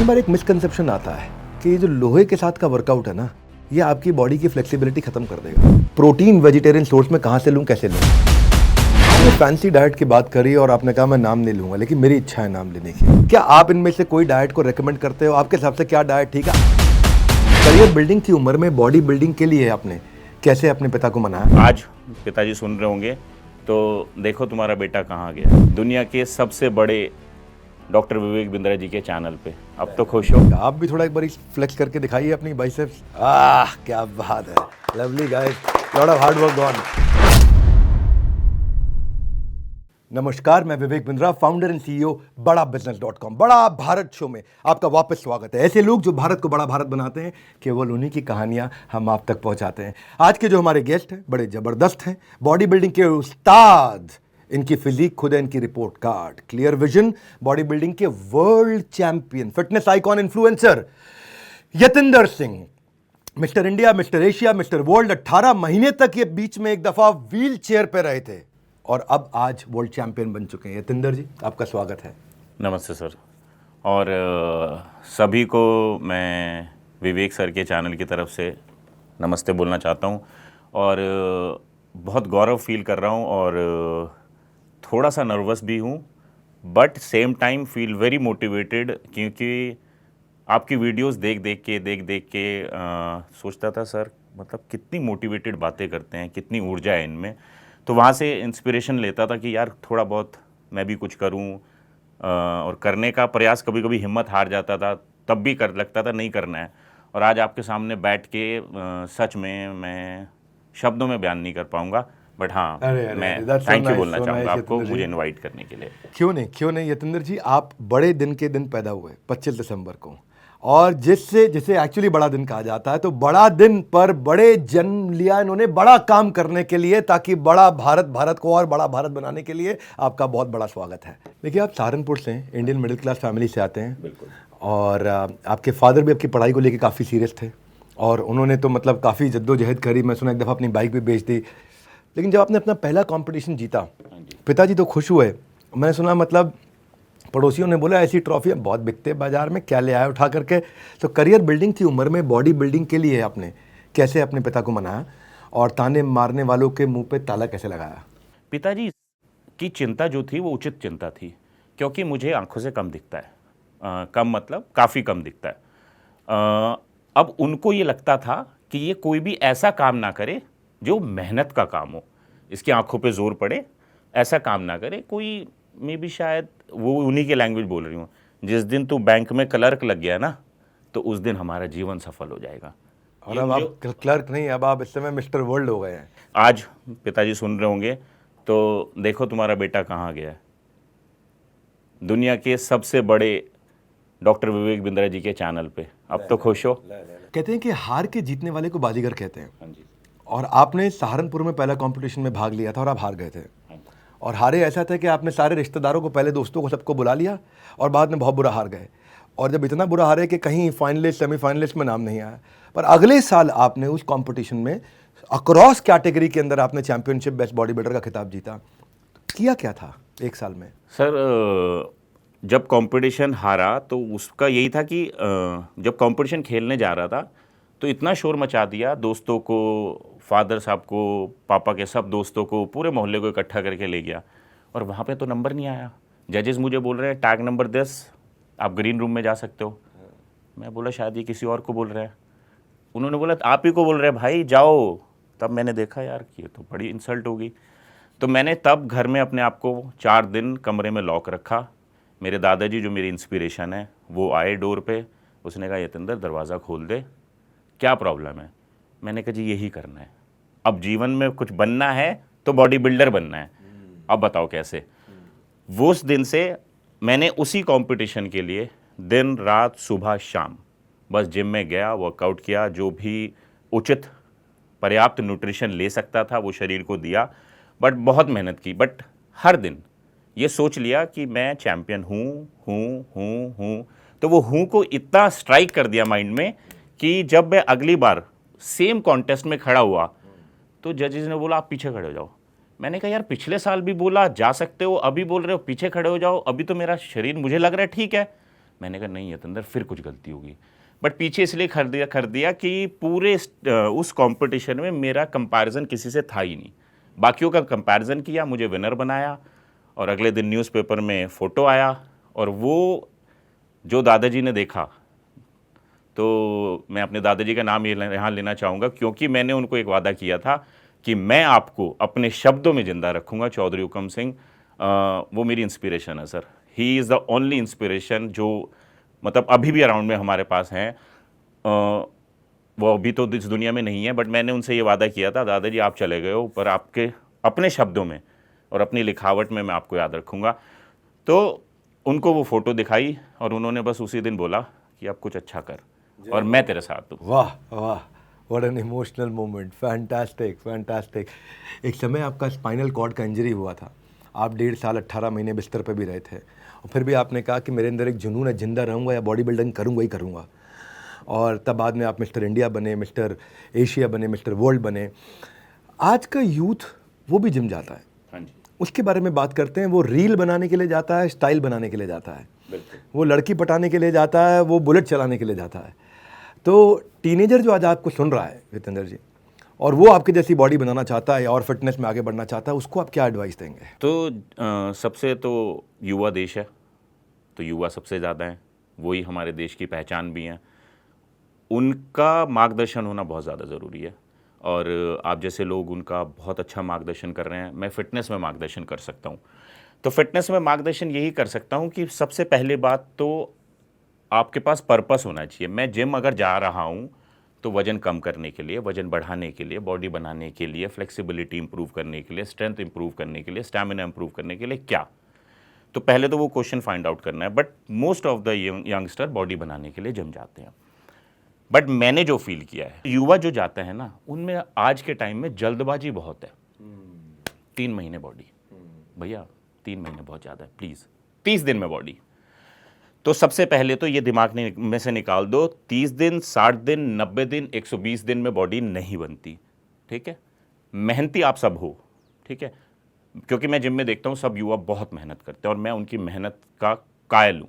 कई बार एक मिसकंसेप्शन आता है कि ये जो लोहे के साथ का वर्कआउट है ना, ये आपकी बॉडी की फ्लेक्सिबिलिटी खत्म कर देगा। प्रोटीन वेजिटेरियन सोर्स में कहाँ से लूँ, कैसे लूँ? आपने फैंसी डाइट की बात करी और आपने कहा मैं नाम नहीं लूंगा, लेकिन मेरी इच्छा है नाम लेने की। क्या आप इनमें से कोई डाइट को रेकमेंड करते हो? आपके हिसाब से क्या डाइट ठीक है? करियर बिल्डिंग की उम्र में बॉडी बिल्डिंग के लिए आपने कैसे अपने पिता को मनाया? आज पिताजी सुन रहे होंगे तो देखो तुम्हारा बेटा कहाँ गया। दुनिया के सबसे बड़े डॉक्टर विवेक बिंद्रा जी के चैनल पे। अब तो खुश हो? आप भी थोड़ा एक बार फ्लेक्स करके दिखाइए अपनी बाइसेप्स। क्या बात है, lovely guys, lot of hard work gone. नमस्कार, मैं Vivek Bindra, founder and CEO बड़ा बिजनेस.com बड़ा भारत शो में आपका वापस स्वागत है। ऐसे लोग जो भारत को बड़ा भारत बनाते हैं, केवल उन्हीं की कहानियां हम आप तक पहुंचाते हैं। आज के जो हमारे गेस्ट हैं बड़े जबरदस्त हैं, बॉडी बिल्डिंग के उस्ताद। इनकी फिजिक खुद है इनकी report card, clear vision, body building के world champion, fitness icon, influencer Yatinder Singh. Mister India, mister Asia, mister world. 18 महीने तक ये बीच में एक दफा व्हील चेयर पे रहे थे और अब आज वर्ल्ड चैंपियन बन चुके हैं। यतिंदर जी, आपका स्वागत है। नमस्ते सर। और सभी को मैं विवेक सर के चैनल की तरफ से नमस्ते बोलना चाहता हूँ और बहुत गौरव फील कर रहा हूँ और थोड़ा सा नर्वस भी हूँ, but same time feel very motivated, क्योंकि आपकी वीडियोस देख देख के सोचता था सर मतलब कितनी मोटिवेटेड बातें करते हैं, कितनी ऊर्जा है इनमें। तो वहाँ से इंस्पिरेशन लेता था कि यार थोड़ा बहुत मैं भी कुछ करूँ और करने का प्रयास। कभी कभी हिम्मत हार जाता था, तब भी कर लगता था नहीं करना है। और आज आपके सामने बैठ के सच में मैं शब्दों में बयान नहीं कर पाऊँगा, बट हाँ मैं थैंक यू बोलना चाहूँगा आपको मुझे इनवाइट करने के लिए। क्यों नहीं यतिंदर जी, आप बड़े दिन के दिन पैदा हुए 25 दिसंबर को, और जिसे एक्चुअली बड़ा दिन कहा जाता है, तो बड़ा दिन पर बड़े जन्म लिया इन्होंने बड़ा काम करने के लिए, ताकि बड़ा भारत को और बड़ा भारत बनाने के लिए। आपका बहुत बड़ा स्वागत है। देखिए, आप सहारनपुर से हैं, इंडियन मिडिल क्लास फैमिली से आते हैं। बिल्कुल। और आपके फादर भी आपकी पढ़ाई को लेकर काफ़ी सीरियस थे और उन्होंने तो मतलब काफ़ी जद्दोजहद करी। मैं सुना एक दफ़ा अपनी बाइक भी बेच दी। लेकिन जब आपने अपना पहला कंपटीशन जीता, पिताजी तो खुश हुए। मैंने सुना मतलब पड़ोसियों ने बोला ऐसी ट्रॉफी बहुत बिकते बाजार में, क्या ले आए उठा करके। तो करियर बिल्डिंग की उम्र में बॉडी बिल्डिंग के लिए आपने कैसे अपने पिता को मनाया और ताने मारने वालों के मुंह पे ताला कैसे लगाया? पिताजी की चिंता जो थी वो उचित चिंता थी, क्योंकि मुझे आंखों से कम दिखता है। कम मतलब काफ़ी कम दिखता है। अब उनको ये लगता था कि ये कोई भी ऐसा काम ना करे जो मेहनत का काम हो, इसकी आंखों पे जोर पड़े, ऐसा काम ना करे। कोई मे भी शायद वो उन्हीं की लैंग्वेज बोल रही हूँ, जिस दिन तू बैंक में क्लर्क लग गया ना, तो उस दिन हमारा जीवन सफल हो जाएगा। और अब आप क्लर्क नहीं, अब आप इस समय मिस्टर वर्ल्ड हो गए हैं। आज पिताजी सुन रहे होंगे तो देखो तुम्हारा बेटा कहाँ गया। दुनिया के सबसे बड़े डॉक्टर विवेक बिंद्रा जी के चैनल पे। अब तो खुश हो? कहते हैं कि हार के जीतने वाले को बाजीगर कहते हैं। हाँ जी। और आपने सहारनपुर में पहला कंपटीशन में भाग लिया था और आप हार गए थे। और हारे ऐसा था कि आपने सारे रिश्तेदारों को, पहले दोस्तों को, सबको बुला लिया और बाद में बहुत बुरा हार गए। और जब इतना बुरा हारे कि कहीं फाइनलिस्ट सेमीफाइनलिस्ट में नाम नहीं आया, पर अगले साल आपने उस कंपटीशन में अक्रॉस कैटेगरी के अंदर आपने चैंपियनशिप बेस्ट बॉडी बिल्डर का खिताब जीता। किया क्या था एक साल में? सर, जब कंपटीशन हारा तो उसका यही था कि जब कंपटीशन खेलने जा रहा था तो इतना शोर मचा दिया, दोस्तों को, फादर साहब को, पापा के सब दोस्तों को, पूरे मोहल्ले को इकट्ठा करके ले गया। और वहाँ पे तो नंबर नहीं आया। जजेस मुझे बोल रहे हैं टैग नंबर 10, आप ग्रीन रूम में जा सकते हो। मैं बोला शायद ये किसी और को बोल रहे हैं। उन्होंने बोला आप ही को बोल रहे हैं भाई, जाओ। तब मैंने देखा यार ये तो बड़ी इंसल्ट होगी। तो मैंने तब घर में अपने आप को 4 दिन कमरे में लॉक रखा। मेरे दादाजी जो मेरी इंस्पिरेशन है वो आए डोर पे। उसने कहा यतिंदर दरवाज़ा खोल दे, क्या प्रॉब्लम है? मैंने कहा जी यही करना है, अब जीवन में कुछ बनना है तो बॉडी बिल्डर बनना है, अब बताओ कैसे। वो उस दिन से मैंने उसी कंपटीशन के लिए दिन रात सुबह शाम बस जिम में गया, वर्कआउट किया, जो भी उचित पर्याप्त न्यूट्रिशन ले सकता था वो शरीर को दिया, बट बहुत मेहनत की। बट हर दिन ये सोच लिया कि मैं चैम्पियन हूँ। तो वो हूँ को इतना स्ट्राइक कर दिया माइंड में कि जब मैं अगली बार सेम कॉन्टेस्ट में खड़ा हुआ तो जजेस ने बोला आप पीछे खड़े हो जाओ। मैंने कहा यार पिछले साल भी बोला जा सकते हो, अभी बोल रहे हो पीछे खड़े हो जाओ। अभी तो मेरा शरीर मुझे लग रहा है ठीक है। मैंने कहा नहीं यतेंद्र, फिर कुछ गलती होगी। बट पीछे इसलिए कर दिया कि पूरे उस कंपटीशन में मेरा कंपैरिजन किसी से था ही नहीं। बाकियों का कंपैरिजन किया, मुझे विनर बनाया, और अगले दिन न्यूज़पेपर में फ़ोटो आया, और वो जो दादाजी ने देखा, तो मैं अपने दादाजी का नाम यहाँ लेना चाहूँगा, क्योंकि मैंने उनको एक वादा किया था कि मैं आपको अपने शब्दों में ज़िंदा रखूँगा। चौधरी हुकम सिंह वो मेरी इंस्पिरेशन है sir. He is the only inspiration जो मतलब अभी भी अराउंड में हमारे पास हैं। वो अभी तो इस दुनिया में नहीं है, बट मैंने उनसे ये वादा किया था, दादाजी आप चले गए हो, पर आपके अपने शब्दों में और अपनी लिखावट में मैं आपको याद रखूँगा। तो उनको वो फ़ोटो दिखाई और उन्होंने बस उसी दिन बोला कि अब कुछ अच्छा कर और मैं तेरे साथ हूँ। वाह वाह, what an emotional moment, fantastic fantastic. एक समय आपका स्पाइनल कॉर्ड का इंजरी हुआ था, आप 1.5 साल 18 महीने बिस्तर पे भी रहे थे, और फिर भी आपने कहा कि मेरे अंदर एक जुनून है, जिंदा रहूँगा या बॉडी बिल्डिंग करूँगा ही करूँगा। और तब बाद में आप मिस्टर इंडिया बने, मिस्टर एशिया बने, मिस्टर वर्ल्ड बने। आज का यूथ वो भी जिम जाता है, हाँ जी, उसके बारे में बात करते हैं। वो रील बनाने के लिए जाता है, स्टाइल बनाने के लिए जाता है, बिल्कुल। वो लड़की पटाने के लिए जाता है, वो बुलेट चलाने के लिए जाता है। तो टीनेजर जो आज आपको सुन रहा है यतेंद्र जी, और वो आपकी जैसी बॉडी बनाना चाहता है और फिटनेस में आगे बढ़ना चाहता है, उसको आप क्या एडवाइस देंगे? तो सबसे तो युवा देश है, तो युवा सबसे ज़्यादा हैं, वही हमारे देश की पहचान भी हैं। उनका मार्गदर्शन होना बहुत ज़्यादा ज़रूरी है, और आप जैसे लोग उनका बहुत अच्छा मार्गदर्शन कर रहे हैं। मैं फ़िटनेस में मार्गदर्शन कर सकता हूँ, तो फ़िटनेस में मार्गदर्शन यही कर सकता हूँ कि सबसे पहले बात तो आपके पास पर्पस होना चाहिए। मैं जिम अगर जा रहा हूँ तो वज़न कम करने के लिए, वज़न बढ़ाने के लिए, बॉडी बनाने के लिए, फ्लेक्सिबिलिटी इंप्रूव करने के लिए, स्ट्रेंथ इंप्रूव करने के लिए, स्टैमिना इंप्रूव करने के लिए, क्या? तो पहले तो वो क्वेश्चन फाइंड आउट करना है। But most of the youngster body बनाने के लिए जिम जाते हैं। बट मैंने जो फील किया है, युवा जो जाता है ना, उनमें आज के टाइम में जल्दबाजी बहुत है। 3 महीने बॉडी, भैया 3 महीने बहुत ज़्यादा है, प्लीज़ 30 दिन में बॉडी। तो सबसे पहले तो ये दिमाग में से निकाल दो, 30 दिन, 60 दिन, 90 दिन, 120 दिन में बॉडी नहीं बनती, ठीक है? मेहनती आप सब हो, ठीक है? क्योंकि मैं जिम में देखता हूँ सब युवा बहुत मेहनत करते हैं और मैं उनकी मेहनत का कायल हूँ।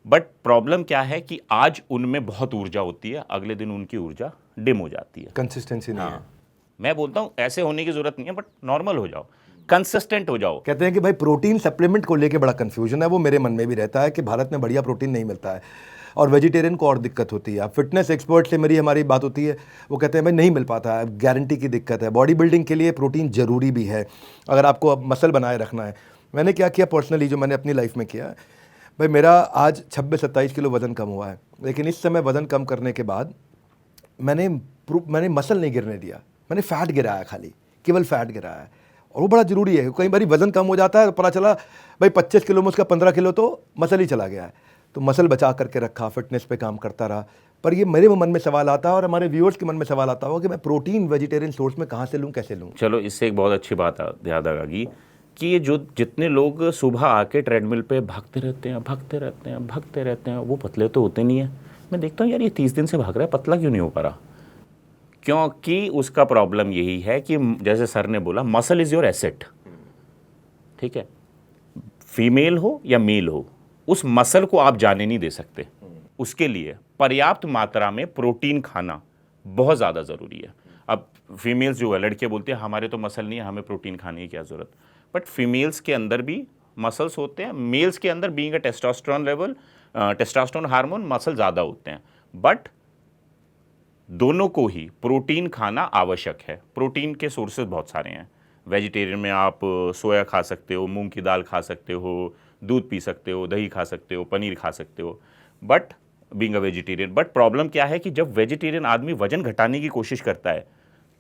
बट प्रॉब्लम क्या है कि आज उनमें बहुत ऊर्जा होती है, अगले दिन उनकी ऊर्जा डिम हो जाती है। कंसिस्टेंसी नहीं है। मैं बोलता हूँ ऐसे होने की जरूरत नहीं है, बट नॉर्मल हो जाओ, कंसिस्टेंट हो जाओ। कहते हैं कि भाई प्रोटीन सप्लीमेंट को लेके बड़ा कंफ्यूजन है, वो मेरे मन में भी रहता है कि भारत में बढ़िया प्रोटीन नहीं मिलता है और वेजिटेरियन को और दिक्कत होती है। अब फिटनेस एक्सपर्ट से हमारी बात होती है, वो कहते हैं भाई नहीं मिल पाता है, गारंटी की दिक्कत है। बॉडी बिल्डिंग के लिए प्रोटीन ज़रूरी भी है अगर आपको अब मसल बनाए रखना है। मैंने क्या किया पर्सनली, जो मैंने अपनी लाइफ में किया, भाई मेरा आज 26-27 किलो वज़न कम हुआ है, लेकिन इस समय वज़न कम करने के बाद मैंने मसल नहीं गिरने दिया, मैंने फ़ैट गिराया, खाली केवल फ़ैट गिराया है। और वो बड़ा ज़रूरी है, कई बार वज़न कम हो जाता है तो पता चला भाई 25 किलो में उसका 15 किलो तो मसल ही चला गया है। तो मसल बचा करके रखा, फिटनेस पे काम करता रहा। पर ये मेरे मन में सवाल आता है और हमारे व्यूअर्स के मन में सवाल आता होगा कि मैं प्रोटीन वेजिटेरियन सोर्स में कहाँ से लूँ, कैसे लूँ? चलो, इससे एक बहुत अच्छी बात याद आ गई कि ये जो जितने लोग सुबह आके ट्रेडमिल पे भागते रहते हैं, वो पतले तो होते नहीं हैं। मैं देखता हूँ यार ये 30 दिन से भाग रहा है, पतला क्यों नहीं हो पा रहा? क्योंकि उसका प्रॉब्लम यही है कि जैसे सर ने बोला, मसल इज़ योर एसेट, ठीक है? फीमेल हो या मेल हो, उस मसल को आप जाने नहीं दे सकते। उसके लिए पर्याप्त मात्रा में प्रोटीन खाना बहुत ज़्यादा ज़रूरी है। अब फीमेल्स जो है, लड़के बोलते हैं हमारे तो मसल नहीं है, हमें प्रोटीन खाने की क्या ज़रूरत? बट फीमेल्स के अंदर भी मसल्स होते हैं। मेल्स के अंदर being a testosterone level, testosterone hormone, muscle ज़्यादा होते हैं। बट दोनों को ही प्रोटीन खाना आवश्यक है। प्रोटीन के सोर्सेज बहुत सारे हैं। वेजिटेरियन में आप सोया खा सकते हो, मूंग की दाल खा सकते हो, दूध पी सकते हो, दही खा सकते हो, पनीर खा सकते हो, but being a vegetarian. But problem क्या है कि जब वेजिटेरियन आदमी वजन घटाने की कोशिश करता है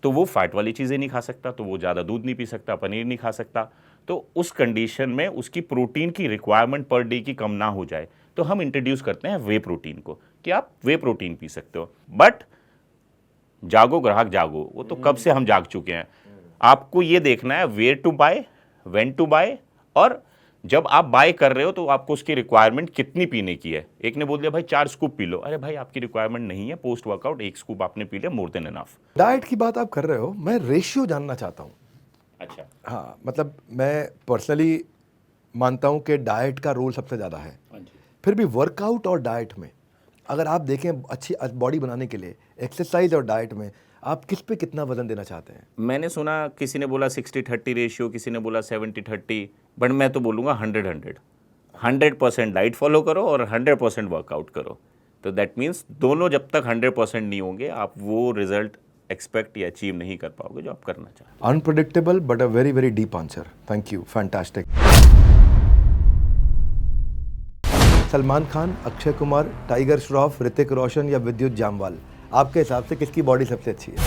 तो वो फैट वाली चीज़ें नहीं खा सकता, तो वो ज़्यादा दूध नहीं पी सकता, पनीर नहीं खा सकता। तो उस कंडीशन में उसकी प्रोटीन की रिक्वायरमेंट पर डे की कम ना हो जाए तो हम इंट्रोड्यूस करते हैं वे प्रोटीन को, कि आप वे प्रोटीन पी सकते हो। बट जागो ग्राहक जागो, वो तो कब से हम जाग चुके हैं। आपको ये देखना है where to buy, when to buy, और जब आप बाय कर रहे हो तो आपको उसकी रिक्वायरमेंट कितनी पीने की है। एक ने बोल दिया भाई 4 स्कूप पी लो, अरे भाई आपकी रिक्वायरमेंट नहीं है, पोस्ट वर्कआउट 1 स्कूप आपने पी लिया, मोर देन इनफ। डाइट की बात आप कर रहे हो, मैं रेशियो जानना चाहता हूँ। अच्छा, हाँ, मतलब मैं पर्सनली मानता हूँ कि डाइट का रोल सबसे ज़्यादा है। फिर भी वर्कआउट और डाइट में अगर आप देखें अच्छी बॉडी बनाने के लिए एक्सरसाइज और डाइट में आप किस पे कितना वजन देना चाहते हैं? मैंने सुना किसी ने बोला 60-30 रेशियो, किसी ने बोला 70-30, बट मैं तो बोलूँगा 100-100। 100% डाइट फॉलो करो और 100% वर्कआउट करो। तो दैट मीन्स दोनों जब तक 100% नहीं होंगे आप वो रिजल्ट एक्सपेक्ट या अचीव नहीं कर पाओगे जो आप करना चाहते हैं। Unpredictable but a very very deep answer, thank you, fantastic. Salman Khan, Akshay Kumar, Tiger Shroff, Hrithik Roshan या विद्युत जामवाल, आपके हिसाब से किसकी बॉडी सबसे अच्छी है?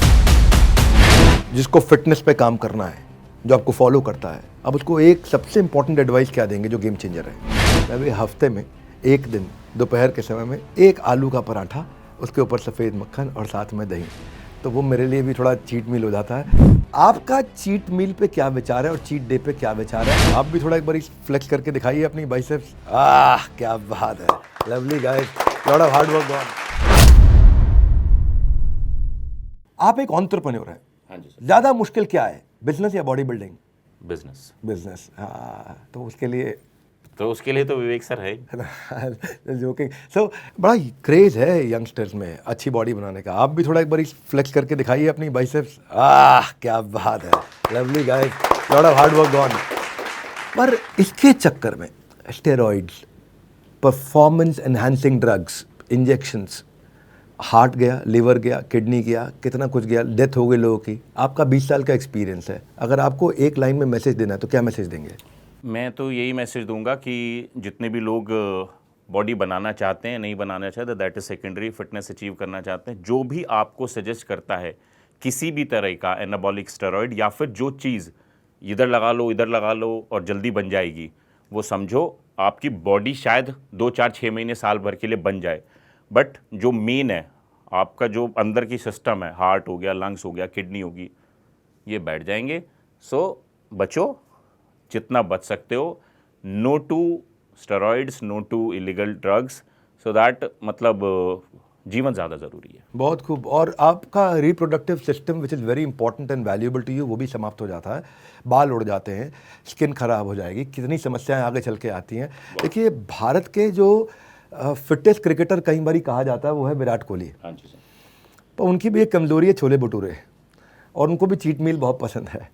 जिसको फिटनेस पे काम करना है, जो आपको फॉलो करता है, अब उसको एक सबसे इंपॉर्टेंट एडवाइस क्या देंगे जो गेम चेंजर है? मैं भी हफ्ते में एक दिन दोपहर के समय में एक आलू का पराठा, उसके ऊपर सफ़ेद मक्खन और साथ में दही, तो वो मेरे लिए भी थोड़ा चीट मील हो जाता है। आपका चीट मील पे क्या विचार है और चीट डे पे क्या विचार है? आप भी थोड़ा एक बार फ्लेक्स करके दिखाइए अपनी बाइसेप्स। क्या बात है, lovely guys, lot of hard work gone. आप एक एंटरप्रेन्योर हैं। हाँ जी सर। ज़्यादा मुश्किल क्या है, बिजनेस या बॉडी बिल्डिंग? बिजनेस। बिजनेस, हाँ, तो उसके लिए तो विवेक सर है। जोकिंग। सो बड़ा क्रेज है यंगस्टर्स में अच्छी बॉडी बनाने का। आप भी थोड़ा एक बार फ्लेक्स करके दिखाइए अपनी बाइसेप्स। क्या बात है, lovely guys, lot of hard work gone. पर इसके चक्कर में steroids, performance enhancing drugs, injections, heart गया, लिवर गया, किडनी गया, कितना कुछ गया, डेथ हो गई लोगों की। आपका 20 साल का एक्सपीरियंस है, अगर आपको एक लाइन में मैसेज देना है तो क्या मैसेज देंगे? मैं तो यही मैसेज दूंगा कि जितने भी लोग बॉडी बनाना चाहते हैं, नहीं बनाना चाहते, that is secondary, fitness achieve करना चाहते हैं, जो भी आपको सजेस्ट करता है किसी भी तरह का एनाबॉलिक स्टेरॉइड या फिर जो चीज़ इधर लगा लो और जल्दी बन जाएगी, वो समझो आपकी बॉडी शायद 2-4-6 महीने साल भर के लिए बन जाए, बट जो मेन है आपका जो अंदर की सिस्टम है, हार्ट हो गया, लंग्स हो गया, किडनी होगी, ये बैठ जाएंगे। सो बचो जितना बच सकते हो। No to steroids, no to illegal drugs, so that मतलब जीवन ज़्यादा ज़रूरी है। बहुत खूब। और आपका reproductive system which is very important and valuable to you, वो भी समाप्त हो जाता है। बाल उड़ जाते हैं, स्किन खराब हो जाएगी, कितनी समस्याएं आगे चल के आती हैं। देखिए, भारत के जो फिटेस्ट क्रिकेटर कई बार कहा जाता है वो है विराट कोहली। हाँ जी सर। तो उनकी भी एक कमज़ोरी है छोले भटूरे, और उनको भी चीट मील बहुत पसंद है।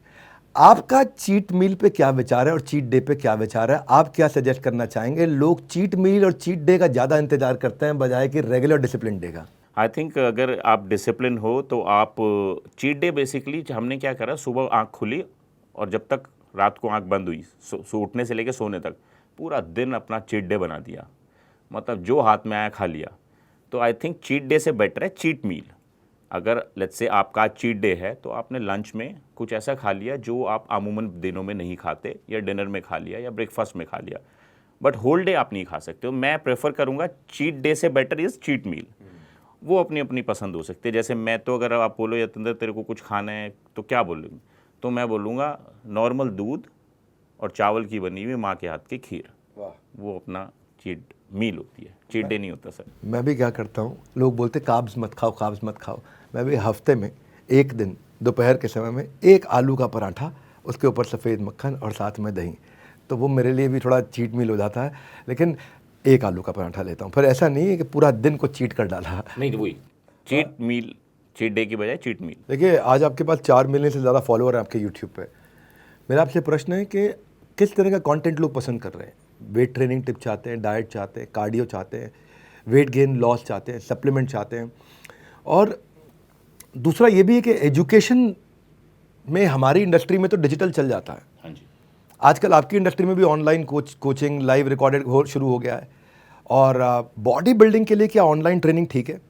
आपका चीट मील पे क्या विचार है और चीट डे पे क्या विचार है? आप क्या सजेस्ट करना चाहेंगे? लोग चीट मील और चीट डे का ज़्यादा इंतजार करते हैं बजाय कि रेगुलर डिसिप्लिन डे का। आई थिंक अगर आप डिसिप्लिन हो तो आप चीट डे बेसिकली हमने क्या करा, सुबह आँख खुली और जब तक रात को आँख बंद हुई, उठने से लेकर सोने तक पूरा दिन अपना चीट डे बना दिया, मतलब जो हाथ में आया खा लिया। तो आई थिंक चीट डे से बेटर है चीट मील। अगर लेट्स से आपका चीट डे है तो आपने लंच में कुछ ऐसा खा लिया जो आप अमूमन दिनों में नहीं खाते, या डिनर में खा लिया या ब्रेकफास्ट में खा लिया, बट होल डे आप नहीं खा सकते हो। मैं प्रेफर करूँगा चीट डे से बेटर इज़ चीट मील। वो अपनी अपनी पसंद हो सकती है। जैसे मैं तो अगर आप बोलो यतिंदर तेरे को कुछ खाना है तो क्या बोलूँगी, तो मैं बोलूँगा नॉर्मल दूध और चावल की बनी हुई माँ के हाथ की खीर, वो अपना चीट मील होती है, चीट डे नहीं होता सर। मैं भी क्या करता हूँ, लोग बोलते काब्स मत खाओ, काब्स मत खाओ, मैं भी हफ्ते में एक दिन दोपहर के समय में एक आलू का पराठा, उसके ऊपर सफ़ेद मक्खन और साथ में दही, तो वो मेरे लिए भी थोड़ा चीट मील हो जाता है। लेकिन एक आलू का पराठा लेता हूँ, फिर ऐसा नहीं है कि पूरा दिन को चीट कर डाला। नहीं तो वही चीट मील, चीट डे की बजाय चीट मील। देखिए, आज आपके पास 4 मिलियन से ज़्यादा फॉलोअर हैं आपके यूट्यूब पे। मेरा आपसे प्रश्न है कि किस तरह का कंटेंट लोग पसंद कर रहे हैं? वेट ट्रेनिंग टिप चाहते हैं, डाइट चाहते हैं, कार्डियो चाहते हैं, वेट गेन लॉस चाहते हैं, सप्लीमेंट चाहते हैं, और दूसरा ये भी है कि एजुकेशन में हमारी इंडस्ट्री में तो डिजिटल चल जाता है। हाँ जी। आजकल आपकी इंडस्ट्री में भी ऑनलाइन कोचिंग लाइव रिकॉर्डेड शुरू हो गया है। और बॉडी बिल्डिंग के लिए क्या ऑनलाइन ट्रेनिंग ठीक है?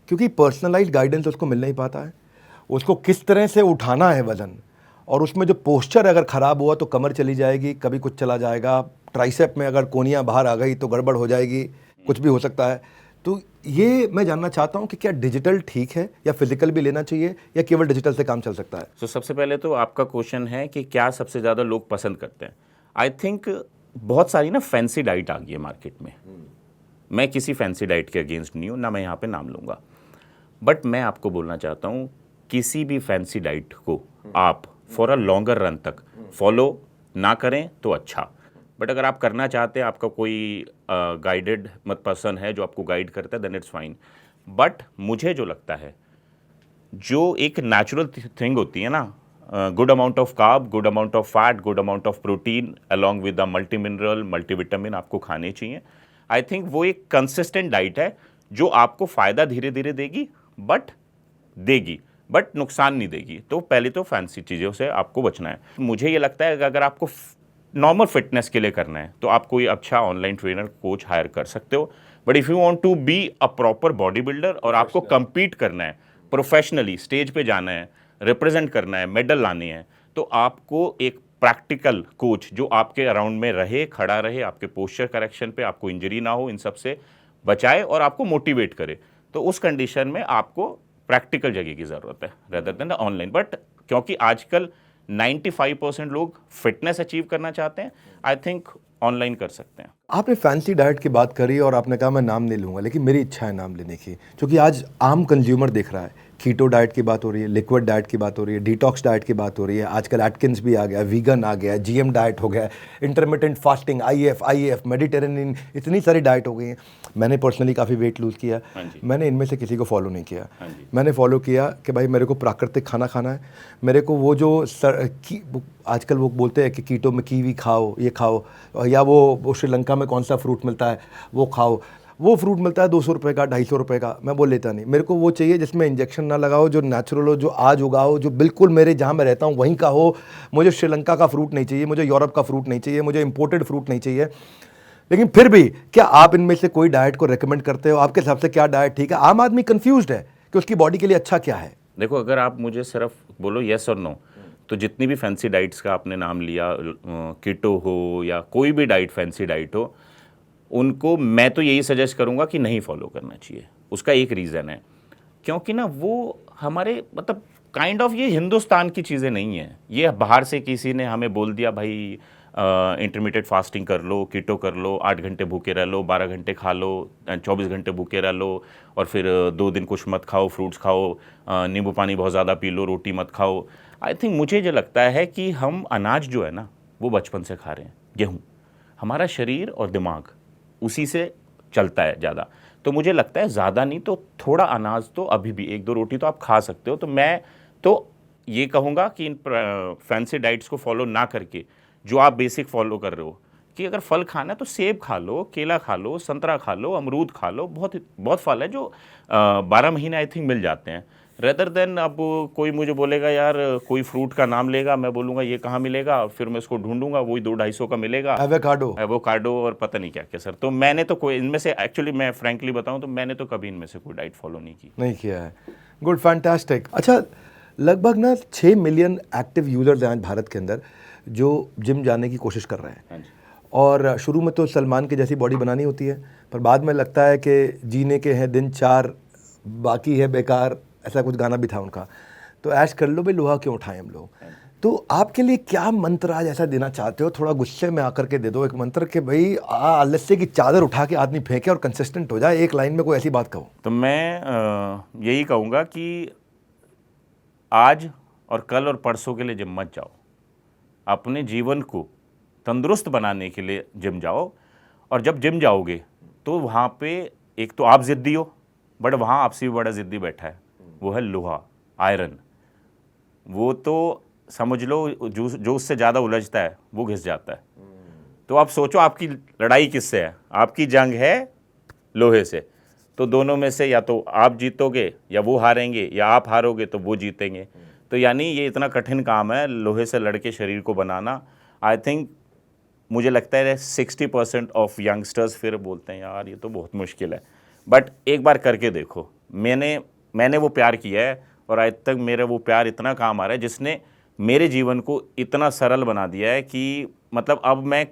क्योंकि पर्सनलाइज गाइडेंस उसको मिल नहीं पाता है, उसको किस तरह से उठाना है वज़न, और उसमें जो पोस्चर अगर ख़राब हुआ तो कमर चली जाएगी, कभी कुछ चला जाएगा, ट्राइसेप में अगर कोनियाँ बाहर आ गई तो गड़बड़ हो जाएगी, कुछ भी हो सकता है। तो ये मैं जानना चाहता हूँ कि क्या डिजिटल ठीक है या फिजिकल भी लेना चाहिए, या केवल डिजिटल से काम चल सकता है? तो सबसे पहले तो आपका क्वेश्चन है कि क्या सबसे ज़्यादा लोग पसंद करते हैं। आई थिंक बहुत सारी ना फैंसी डाइट आ गई है मार्केट में। मैं किसी फैंसी डाइट के अगेंस्ट नहीं हूँ, ना मैं यहाँ पे नाम लूँगा, बट मैं आपको बोलना चाहता हूँ किसी भी फैंसी डाइट को आप फॉर अ लॉन्गर रन तक फॉलो ना करें तो अच्छा, बट अगर आप करना चाहते हैं, आपका कोई गाइडेड मत पर्सन है जो आपको गाइड करता है, देन इट्स फाइन। बट मुझे जो लगता है, जो एक नेचुरल थिंग होती है ना, good amount of carb, good amount of fat, good amount of protein along with the multi mineral, multivitamin आपको खाने चाहिए। आई थिंक वो एक कंसिस्टेंट डाइट है जो आपको फ़ायदा धीरे धीरे देगी, बट नुकसान नहीं देगी। तो पहले तो फैंसी चीज़ों से आपको बचना है। मुझे ये लगता है कि अगर आपको नॉर्मल फिटनेस के लिए करना है तो आप कोई अच्छा ऑनलाइन ट्रेनर कोच हायर कर सकते हो। But if you want to be a proper body builder और आपको compete करना है, प्रोफेशनली स्टेज पे जाना है, रिप्रेजेंट करना है, मेडल लाने हैं, तो आपको एक प्रैक्टिकल कोच जो आपके अराउंड में रहे, खड़ा रहे, आपके पोस्चर करेक्शन पे आपको इंजरी ना हो, इन सब से बचाए और आपको मोटिवेट करे। तो उस कंडीशन में आपको प्रैक्टिकल जगह की ज़रूरत है रेदर देन ऑनलाइन। बट क्योंकि आजकल 95% लोग फिटनेस अचीव करना चाहते हैं, आई थिंक ऑनलाइन कर सकते हैं। आपने फैंसी डाइट की बात करी और आपने कहा मैं नाम नहीं लूँगा, लेकिन मेरी इच्छा है नाम लेने की, क्योंकि आज आम कंज्यूमर देख रहा है। कीटो डाइट की बात हो रही है, लिक्विड डाइट की बात हो रही है, डिटॉक्स डाइट की बात हो रही है, आजकल एटकिंस भी आ गया, वीगन आ गया, जीएम डाइट हो गया, इंटरमिटेंट फास्टिंग, आईएफ, मेडिटेरेनियन, इतनी सारी डाइट हो गई हैं। मैंने पर्सनली काफ़ी वेट लूज़ किया, मैंने इनमें से किसी को फॉलो नहीं किया। मैंने फॉलो किया कि भाई मेरे को प्राकृतिक खाना खाना है। मेरे को वो जो आजकल वो बोलते हैं कि कीटो में कीवी खाओ, ये खाओ, या वो श्रीलंका में कौन सा फ्रूट मिलता है वो खाओ। वो फ्रूट मिलता है 200 रुपये का, 250 रुपये का, मैं वो लेता नहीं। मेरे को वो चाहिए जिसमें इंजेक्शन ना लगाओ, जो नेचुरल हो, जो आज उगाओ, जो बिल्कुल मेरे जहाँ मैं रहता हूँ वहीं का हो। मुझे श्रीलंका का फ्रूट नहीं चाहिए, मुझे यूरोप का फ्रूट नहीं चाहिए, मुझे इंपोर्टेड फ्रूट नहीं चाहिए। लेकिन फिर भी क्या आप इनमें से कोई डाइट को रेकमेंड करते हो? आपके हिसाब से क्या डाइट ठीक है? आम आदमी कंफ्यूज्ड है कि उसकी बॉडी के लिए अच्छा क्या है। देखो, अगर आप मुझे सिर्फ बोलो येस और नो, तो जितनी भी फैंसी डाइट्स का आपने नाम लिया, कीटो हो या कोई भी डाइट फैंसी डाइट हो, उनको मैं तो यही सजेस्ट करूंगा कि नहीं फॉलो करना चाहिए। उसका एक रीज़न है, क्योंकि ना वो हमारे मतलब काइंड ऑफ ये हिंदुस्तान की चीज़ें नहीं है। ये बाहर से किसी ने हमें बोल दिया भाई इंटरमीडिएट फास्टिंग कर लो, कीटो कर लो, 8 घंटे भूखे रह लो, 12 घंटे खा लो, 24 घंटे भूखे रह लो, और फिर 2 दिन कुछ मत खाओ, फ्रूट्स खाओ, नींबू पानी बहुत ज़्यादा पी लो, रोटी मत खाओ। आई थिंक मुझे जो लगता है कि हम अनाज जो है ना वो बचपन से खा रहे हैं, गेहूँ, हमारा शरीर और दिमाग उसी से चलता है ज़्यादा। तो मुझे लगता है ज़्यादा नहीं तो थोड़ा अनाज तो अभी भी 1-2 रोटी तो आप खा सकते हो। तो मैं तो ये कहूँगा कि इन फैंसी डाइट्स को फॉलो ना करके जो आप बेसिक फॉलो कर रहे हो, कि अगर फल खाना है तो सेब खा लो, केला खा लो, संतरा खा लो, अमरूद खा लो। बहुत फल है जो 12 महीने आई थिंक मिल जाते हैं। रेदर देन अब कोई मुझे बोलेगा यार कोई फ्रूट का नाम लेगा, मैं बोलूँगा ये कहाँ मिलेगा, फिर मैं उसको ढूंढूंगा, वही 200-250 का मिलेगा, एवोकाडो और पता नहीं क्या क्या। सर तो मैंने तो कोई इनमें से, एक्चुअली मैं फ्रैंकली बताऊँ तो मैंने तो कभी इनमें से कोई डाइट फॉलो नहीं किया है। Good, fantastic. अच्छा, लगभग ना 6 मिलियन एक्टिव यूजर्स हैं आज भारत के अंदर जो जिम जाने की कोशिश कर रहे हैं। और शुरू में तो सलमान की जैसी बॉडी बनानी होती है, पर बाद में लगता है कि जीने के हैं दिन 4, बाकी है बेकार, ऐसा कुछ गाना भी था उनका। तो ऐश कर लो भाई, लोहा क्यों उठाएं हम लोग। तो आपके लिए क्या मंत्र आज ऐसा देना चाहते हो? थोड़ा गुस्से में आकर के दे दो एक मंत्र कि भाई आलस्य की चादर उठा के आदमी फेंके और कंसिस्टेंट हो जाए। एक लाइन में कोई ऐसी बात कहो तो मैं यही कहूँगा कि आज और कल और परसों के लिए जिम मत जाओ, अपने जीवन को तंदुरुस्त बनाने के लिए जिम जाओ। और जब जिम जाओगे तो वहाँ पे एक तो आप ज़िद्दी हो, बट वहाँ आपसे भी बड़ा ज़िद्दी बैठा है, वो है लोहा, आयरन। वो तो समझ लो जो उससे ज़्यादा उलझता है वो घिस जाता है। तो आप सोचो आपकी लड़ाई किससे है? आपकी जंग है लोहे से। तो दोनों में से या तो आप जीतोगे या वो हारेंगे, या आप हारोगे तो वो जीतेंगे। तो यानी ये इतना कठिन काम है लोहे से लड़के शरीर को बनाना। आई थिंक मुझे लगता है 60% ऑफ यंगस्टर्स फिर बोलते हैं यार ये तो बहुत मुश्किल है। बट एक बार करके देखो। मैंने वो प्यार किया है और आज तक मेरा वो प्यार इतना काम आ रहा है जिसने मेरे जीवन को इतना सरल बना दिया है कि मतलब अब मैं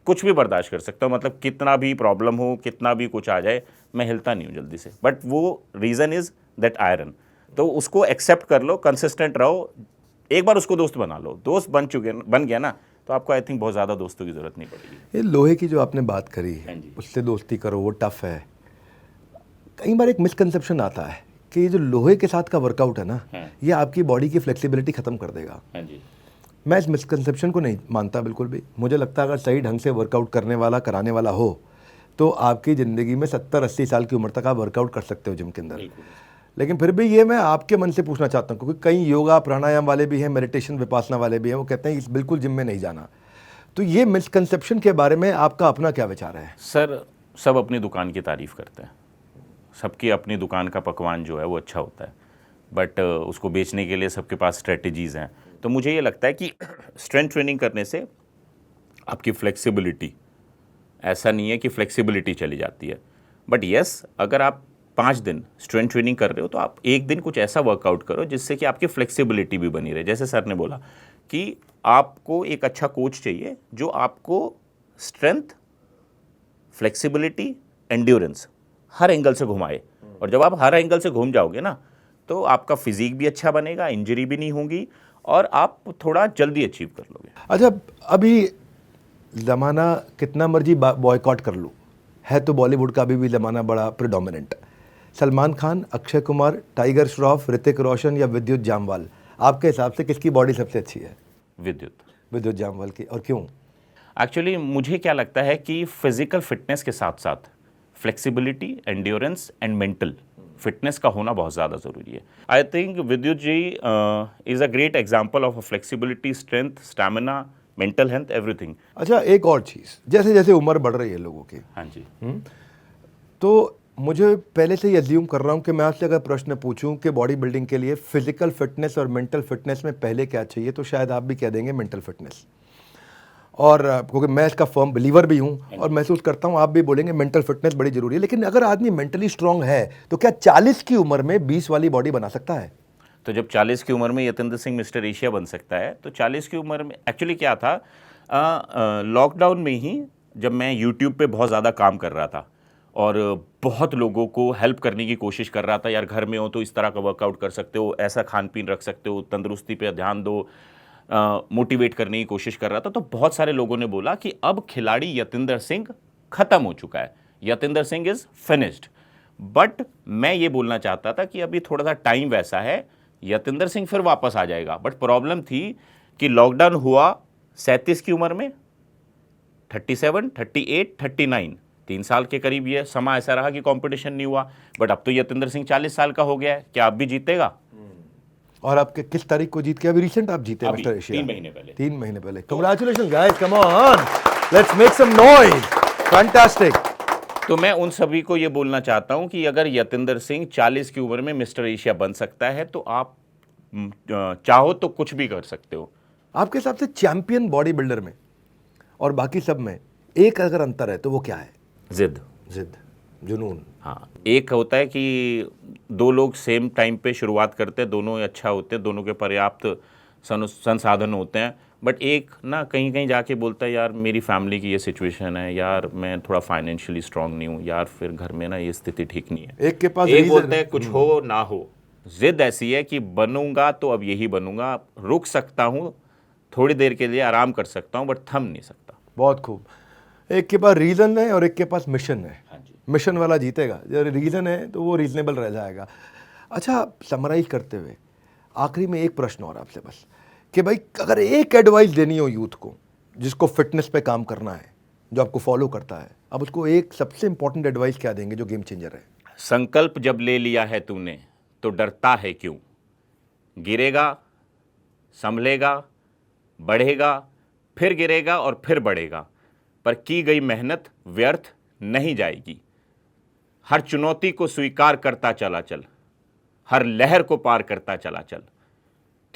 कुछ भी बर्दाश्त कर सकता हूँ। मतलब कितना भी प्रॉब्लम हो, कितना भी कुछ आ जाए, मैं हिलता नहीं हूँ जल्दी से। बट वो रीज़न इज़ दैट आयरन। तो उसको एक्सेप्ट कर लो, कंसिस्टेंट रहो, एक बार उसको दोस्त बना लो। दोस्त बन गया ना तो आपको आई थिंक बहुत ज़्यादा दोस्तों की ज़रूरत नहीं पड़ेगी। ये लोहे की जो आपने बात करी, उससे दोस्ती करो, वो टफ है। कई बार एक मिसकंसेप्शन आता है कि ये जो लोहे के साथ का वर्कआउट है ना, ये आपकी बॉडी की फ्लेक्सिबिलिटी ख़त्म कर देगा। मैं इस मिसकंसेप्शन को नहीं मानता बिल्कुल भी। मुझे लगता है अगर सही ढंग से वर्कआउट करने वाला, कराने वाला हो, तो आपकी ज़िंदगी में 70-80 साल की उम्र तक आप वर्कआउट कर सकते हो जिम के अंदर। लेकिन फिर भी ये मैं आपके मन से पूछना चाहता हूँ, क्योंकि कई योगा प्राणायाम वाले भी हैं, मेडिटेशन विपासना वाले भी हैं, वो कहते हैं इस बिल्कुल जिम में नहीं जाना। तो ये मिसकंसेप्शन के बारे में आपका अपना क्या विचार है? सर, सब अपनी दुकान की तारीफ़ करते हैं, सबकी अपनी दुकान का पकवान जो है वो अच्छा होता है, बट उसको बेचने के लिए सबके पास स्ट्रेटजीज़ हैं। तो मुझे ये लगता है कि स्ट्रेंथ ट्रेनिंग करने से आपकी फ्लेक्सिबिलिटी, ऐसा नहीं है कि फ्लेक्सिबिलिटी चली जाती है, बट यस, अगर आप 5 दिन स्ट्रेंथ ट्रेनिंग कर रहे हो तो आप एक दिन कुछ ऐसा वर्कआउट करो जिससे कि आपकी फ्लेक्सिबिलिटी भी बनी रहे। जैसे सर ने बोला कि आपको एक अच्छा कोच चाहिए जो आपको स्ट्रेंथ, फ्लेक्सिबिलिटी, एंड्योरेंस हर एंगल से घुमाए, और जब आप हर एंगल से घूम जाओगे ना तो आपका फिजिक भी अच्छा बनेगा, इंजरी भी नहीं होगी और आप थोड़ा जल्दी अचीव कर लोगे। अच्छा, अभी ज़माना कितना मर्जी बॉयकॉट कर लूँ, है तो बॉलीवुड का अभी भी ज़माना बड़ा प्रिडोमिनेंट। सलमान खान, अक्षय कुमार, टाइगर श्रॉफ, ऋतिक रोशन या विद्युत जामवाल, आपके हिसाब से किसकी बॉडी सबसे अच्छी है? विद्युत जामवाल की। और क्यों? एक्चुअली मुझे क्या लगता है कि फिजिकल फिटनेस के साथ साथ flexibility, endurance and mental fitness का होना बहुत ज़्यादा ज़रूरी है। I think Vidyut ji is a great example of flexibility, strength, stamina, mental health, everything. अच्छा, एक और चीज़, जैसे जैसे उम्र बढ़ रही है लोगों की, हाँ जी, तो मुझे पहले से ही अज्यूम कर रहा हूँ कि मैं आपसे अगर प्रश्न पूछूं कि बॉडी बिल्डिंग के लिए फिजिकल फिटनेस और मेंटल फिटनेस में पहले क्या चाहिए, तो शायद आप भी कह देंगे मेंटल फिटनेस। और क्योंकि मैं इसका फर्म बिलीवर भी हूँ और महसूस करता हूँ, आप भी बोलेंगे मेंटल फिटनेस बड़ी ज़रूरी है। लेकिन अगर आदमी मेंटली स्ट्रांग है तो क्या 40 की उम्र में 20 वाली बॉडी बना सकता है? तो जब 40 की उम्र में यतेंद्र सिंह मिस्टर एशिया बन सकता है, तो 40 की उम्र में एक्चुअली क्या था, लॉकडाउन में ही जब मैं यूट्यूब पे बहुत ज़्यादा काम कर रहा था और बहुत लोगों को हेल्प करने की कोशिश कर रहा था, यार घर में हो तो इस तरह का वर्कआउट कर सकते हो, ऐसा खान पीन रख सकते हो, तंदुरुस्ती पे ध्यान दो, मोटिवेट करने की कोशिश कर रहा था, तो बहुत सारे लोगों ने बोला कि अब खिलाड़ी यतेंद्र सिंह खत्म हो चुका है, Yatendra Singh is finished. But मैं ये बोलना चाहता था कि अभी थोड़ा सा टाइम वैसा है, यतेंद्र सिंह फिर वापस आ जाएगा। बट प्रॉब्लम थी कि लॉकडाउन हुआ 37 की उम्र में, 37, 38, 39, 3 साल के करीब ये समय ऐसा रहा कि कंपटीशन नहीं हुआ। बट अब तो यतेंद्र सिंह 40 साल का हो गया है, क्या अब भी जीतेगा? और आपके किस तारीख को जीत के? अभी रिसेंट आप जीते अभी, मिस्टर एशिया 3 महीने पहले। 3 महीने पहले। Congratulation guys, come on, let's make some noise, fantastic. तो मैं उन सभी को ये बोलना चाहता हूं कि अगर यतेंद्र सिंह 40 की उम्र में मिस्टर एशिया बन सकता है तो आप चाहो तो कुछ भी कर सकते हो। आपके हिसाब से चैंपियन बॉडी बिल्डर में और बाकी सब में एक अगर अंतर है तो वो क्या है? जिद, जुनून। हाँ, एक होता है कि 2 लोग सेम टाइम पे शुरुआत करते हैं, दोनों अच्छा होते हैं, दोनों के पर्याप्त संसाधन होते हैं, बट एक ना कहीं कहीं जाके बोलता है यार मेरी फैमिली की ये सिचुएशन है, यार मैं थोड़ा फाइनेंशियली स्ट्रांग नहीं हूँ, यार फिर घर में ना ये स्थिति ठीक नहीं है। एक के पास एक बोलता है कुछ हो ना हो, जिद ऐसी है कि बनूंगा तो अब यही बनूंगा, रुक सकता हूँ थोड़ी देर के लिए, आराम कर सकता हूँ बट थम नहीं सकता। बहुत खूब। एक के पास रीज़न है और एक के पास मिशन है। हाँ जी, मिशन वाला जीतेगा, जब रीज़न है तो वो रीजनेबल रह जाएगा। अच्छा, समराइज करते हुए आखिरी में एक प्रश्न और आपसे बस, कि भाई अगर एक एडवाइस देनी हो यूथ को जिसको फिटनेस पे काम करना है, जो आपको फॉलो करता है, अब उसको एक सबसे इंपॉर्टेंट एडवाइस क्या देंगे जो गेम चेंजर है? संकल्प जब ले लिया है तूने तो डरता है क्यों? गिरेगा, संभलेगा, बढ़ेगा, फिर गिरेगा और फिर बढ़ेगा, पर की गई मेहनत व्यर्थ नहीं जाएगी। हर चुनौती को स्वीकार करता चला चल, हर लहर को पार करता चला चल,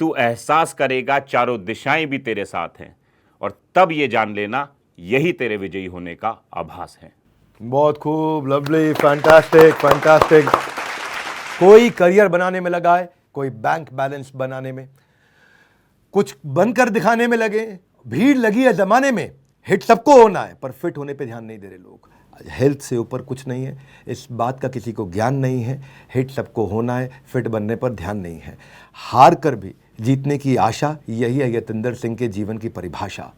तू एहसास करेगा चारों दिशाएं भी तेरे साथ हैं, और तब ये जान लेना यही तेरे विजयी होने का आभास है। बहुत खूब, लवली, फैंटास्टिक फैंटास्टिक। कोई करियर बनाने में लगा है, कोई बैंक बैलेंस बनाने में, कुछ बनकर दिखाने में लगे। भीड़ लगी है जमाने में, हिट सबको होना है, पर फिट होने पे ध्यान नहीं दे रहे लोग। हेल्थ से ऊपर कुछ नहीं है, इस बात का किसी को ज्ञान नहीं है। हिट सबको होना है, फिट बनने पर ध्यान नहीं है। हार कर भी जीतने की आशा, यही है यतेंद्र सिंह के जीवन की परिभाषा।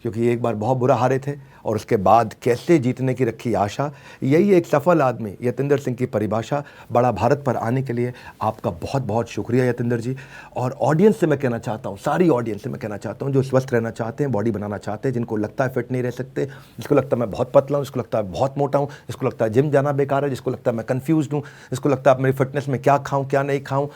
क्योंकि एक बार बहुत बुरा हारे थे और उसके बाद कैसे जीतने की रखी आशा। यही एक सफल आदमी यतेंद्र सिंह की परिभाषा। बड़ा भारत पर आने के लिए आपका बहुत बहुत शुक्रिया यतेंद्र जी। और ऑडियंस से मैं कहना चाहता हूँ, सारी ऑडियंस से मैं कहना चाहता हूँ जो स्वस्थ रहना चाहते हैं, बॉडी बनाना चाहते हैं, जिनको लगता है फिट नहीं रह सकते, जिसको लगता है मैं बहुत पतला हूँ, जिसको लगता है बहुत मोटा हूँ, जिसको लगता है जिम जाना बेकार है, जिसको लगता है मैं कंफ्यूज हूँ, जिसको लगता है मेरी फिटनेस में क्या खाऊँ क्या नहीं खाऊँ,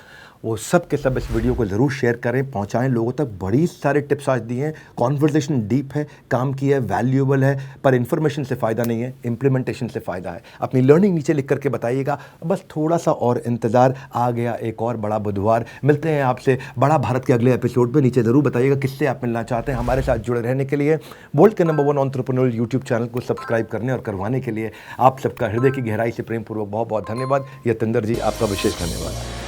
वो सब के सब इस वीडियो को ज़रूर शेयर करें, पहुंचाएं लोगों तक। बड़ी सारे टिप्स आज दिए हैं, कॉन्वर्सेशन डीप है, काम की है, वैल्यूएबल है, पर इन्फॉर्मेशन से फ़ायदा नहीं है, इम्प्लीमेंटेशन से फ़ायदा है। अपनी लर्निंग नीचे लिख करके बताइएगा। बस थोड़ा सा और इंतज़ार, आ गया एक और बड़ा बुधवार। मिलते हैं आपसे बड़ा भारत के अगले एपिसोड में। नीचे ज़रूर बताइएगा किससे आप मिलना चाहते हैं। हमारे साथ जुड़े रहने के लिए बोल्ट के नंबर 1 एंटरप्रेन्योर यूट्यूब चैनल को सब्सक्राइब करने और करवाने के लिए आप सबका हृदय की गहराई से प्रेमपूर्वक बहुत बहुत धन्यवाद। यतेंद्र जी, आपका विशेष धन्यवाद।